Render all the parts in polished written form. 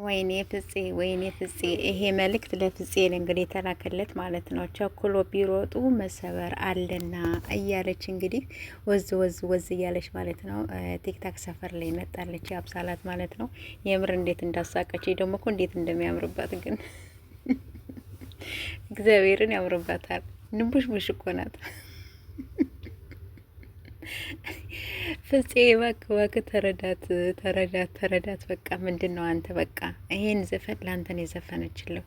ወይኔ ፍፄ ይሄ መልእክት ለፍፄ እንግዲህ የተላከለት ማለት ነው። ቸኩሎ ቢሮጡ መሰበር አለና እያለች እንግዲህ ወዝ እያለች ማለት ነው። ቲክታክ ሰፈር ላይ መጣለች ያብሳላት ማለት ነው። የምር እንዴት እንዳሳቀች ደግሞ እኮ እንዴት እንደሚያምርባት ግን እግዚአብሔርን ያምርባታል። ንቡሽ እኮ ናት። ፍፄ እባክህ ተረዳት። በቃ ምንድን ነው አንተ በቃ ይሄን ዘፈን ላንተን የዘፈነችለው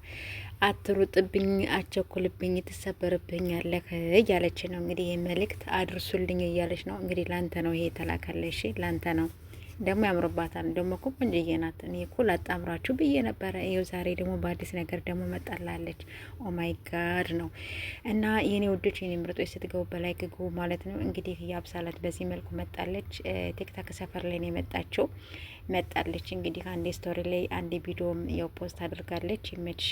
አትሩጥብኝ፣ አቸኩልብኝ፣ ትሰበርብኛለህ እያለች ነው እንግዲህ። ይህ መልእክት አድርሱልኝ እያለች ነው እንግዲህ። ላንተ ነው ይሄ የተላከለሽ፣ ላንተ ነው። ደግሞ ያምርባታል። ደግሞ እኮ ቆንጅዬ ናት። እኔ እኮ ላጣምራችሁ ብዬ ነበረ። ይኸው ዛሬ ደግሞ በአዲስ ነገር ደግሞ መጣላለች። ኦማይ ጋድ ነው። እና የኔ ውዶች፣ የኔ ምርጦች ስትገቡ በላይ ግቡ ማለት ነው። እንግዲህ ያብሳላት በዚህ መልኩ መጣለች። ቲክታክ ሰፈር ላይ ነው የመጣችው። መጣለች እንግዲህ አንዴ ስቶሪ ላይ አንዴ ቪዲዮም ያው ፖስት አድርጋለች። ይመችሽ።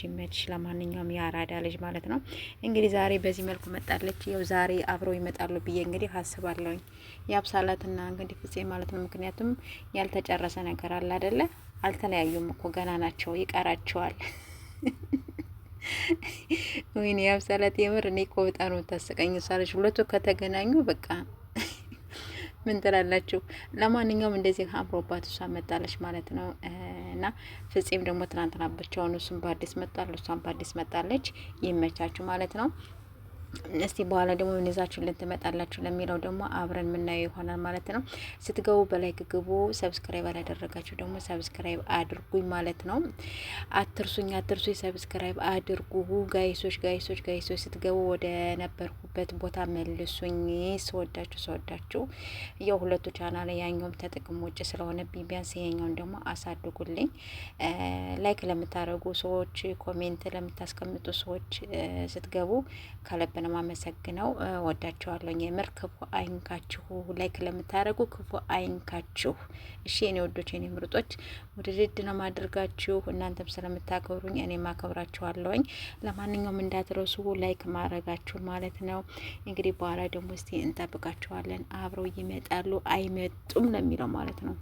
ለማንኛውም የአራዳ ልጅ ማለት ነው እንግዲህ ዛሬ በዚህ መልኩ መጣለች። ያው ዛሬ አብረው ይመጣሉ ብዬ እንግዲህ አስባለሁኝ ያብሳላትና እንግዲህ ፍፄ ማለት ነው። ምክንያቱም ያልተጨረሰ ነገር አለ አይደለ? አልተለያዩም እኮ ገና ናቸው፣ ይቀራቸዋል። ወይኔ ያብሳላት የምር እኔ እኮ በጣም ነው የምታስቀኝ ሳለች። ሁለቱ ከተገናኙ በቃ ምን ትላላችሁ? ለማንኛውም እንደዚህ አምሮባት እሷ መጣለች ማለት ነው። እና ፍፄም ደግሞ ትናንትና ብቻውን እሱም በአዲስ መጣል፣ እሷም በአዲስ መጣለች። ይመቻችሁ ማለት ነው። እስቲ በኋላ ደግሞ ምን ይዛችሁልን ትመጣላችሁ ለሚለው ደግሞ አብረን የምናየው ይሆናል ማለት ነው። ስትገቡ በላይክ ግቡ። ሰብስክራይብ አላደረጋችሁ ደግሞ ሰብስክራይብ አድርጉኝ ማለት ነው። አትርሱኝ ሰብስክራይብ አድርጉ ጋይሶች። ስትገቡ ወደ ነበርኩበት ቦታ መልሱኝ። ስወዳችሁ ያው ሁለቱ ቻናል ያኛውም ተጥቅም ውጭ ስለሆነብኝ ቢያንስ ይሄኛውን ደግሞ አሳድጉልኝ። ላይክ ለምታደርጉ ሰዎች፣ ኮሜንት ለምታስቀምጡ ሰዎች ስትገቡ ከለብ ነው ማመሰግነው። ወዳችኋለሁ። የምር ክፉ አይንካችሁ። ላይክ ለምታደርጉ ክፉ አይንካችሁ። እሺ የኔ ወዶች፣ የኔ ምርጦች ውድድ ነው ማድረጋችሁ። እናንተም ስለምታከብሩኝ እኔም አከብራችኋለሁኝ። ለማንኛውም እንዳትረሱ ላይክ ማድረጋችሁ ማለት ነው። እንግዲህ በኋላ ደግሞ እስቲ እንጠብቃችኋለን። አብረው ይመጣሉ አይመጡም ለሚለው ማለት ነው።